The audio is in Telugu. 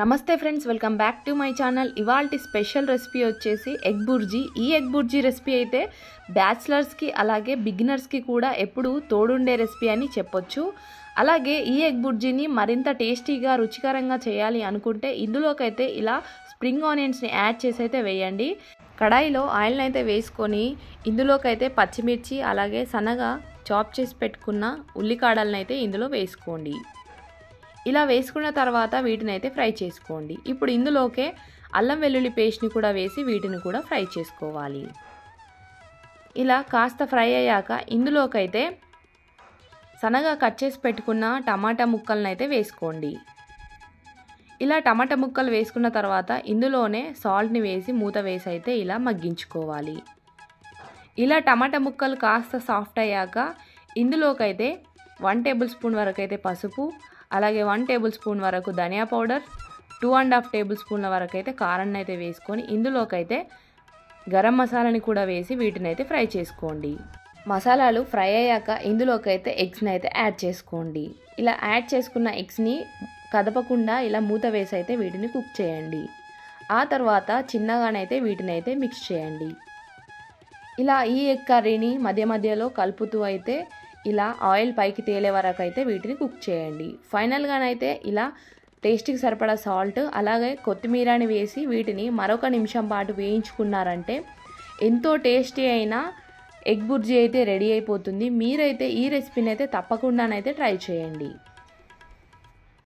నమస్తే friends, welcome back to my channel. ఇవాల్టి స్పెషల్ రెసిపీ వచ్చేసి ఎగ్ బుర్జీ. ఈ ఎగ్ బుర్జీ రెసిపీ అయితే బ్యాచిలర్స్కి అలాగే బిగినర్స్కి కూడా ఎప్పుడు తోడుండే రెసిపీ అని చెప్పొచ్చు. అలాగే ఈ ఎగ్ బుర్జీని మరింత టేస్టీగా రుచికరంగా చేయాలి అనుకుంటే ఇందులోకైతే ఇలా స్ప్రింగ్ ఆనియన్స్ని యాడ్ చేసి అయితే వేయండి. కడాయిలో ఆయిల్ని అయితే వేసుకొని ఇందులోకైతే పచ్చిమిర్చి అలాగే సన్నగా చాప్ చేసి పెట్టుకున్న ఉల్లికాడలను అయితే ఇందులో వేసుకోండి. ఇలా వేసుకున్న తర్వాత వీటిని అయితే ఫ్రై చేసుకోండి. ఇప్పుడు ఇందులోకే అల్లం వెల్లుల్లి పేస్ట్ని కూడా వేసి వీటిని కూడా ఫ్రై చేసుకోవాలి. ఇలా కాస్త ఫ్రై అయ్యాక ఇందులోకైతే సన్నగా కట్ చేసి పెట్టుకున్న టమాటా ముక్కలను అయితే వేసుకోండి. ఇలా టమాటా ముక్కలు వేసుకున్న తర్వాత ఇందులోనే సాల్ట్ని వేసి మూత వేసి అయితే ఇలా మగ్గించుకోవాలి. ఇలా టమాటా ముక్కలు కాస్త సాఫ్ట్ అయ్యాక ఇందులోకైతే 1 టేబుల్ స్పూన్ వరకు అయితే పసుపు, అలాగే 1 టేబుల్ స్పూన్ వరకు ధనియా పౌడర్, 2.5 టేబుల్ స్పూన్ల వరకు అయితే కారాన్ని అయితే వేసుకొని ఇందులోకైతే గరం మసాలాని కూడా వేసి వీటిని అయితే ఫ్రై చేసుకోండి. మసాలాలు ఫ్రై అయ్యాక ఇందులోకైతే ఎగ్స్ని అయితే యాడ్ చేసుకోండి. ఇలా యాడ్ చేసుకున్న ఎగ్స్ని కదపకుండా ఇలా మూత వేసి అయితే వీటిని కుక్ చేయండి. ఆ తర్వాత చిన్నగానైతే వీటిని అయితే మిక్స్ చేయండి. ఇలా ఈ ఎగ్ కర్రీని మధ్య మధ్యలో కలుపుతూ అయితే ఇలా ఆయిల్ పైకి తేలే వరకు అయితే వీటిని కుక్ చేయండి. ఫైనల్గానైతే ఇలా టేస్ట్కి సరిపడా సాల్ట్ అలాగే కొత్తిమీరని వేసి వీటిని మరొక నిమిషం పాటు వేయించుకున్నారంటే ఎంతో టేస్టీ అయిన ఎగ్ బుర్జీ అయితే రెడీ అయిపోతుంది. మీరైతే ఈ రెసిపీని అయితే తప్పకుండానైతే ట్రై చేయండి.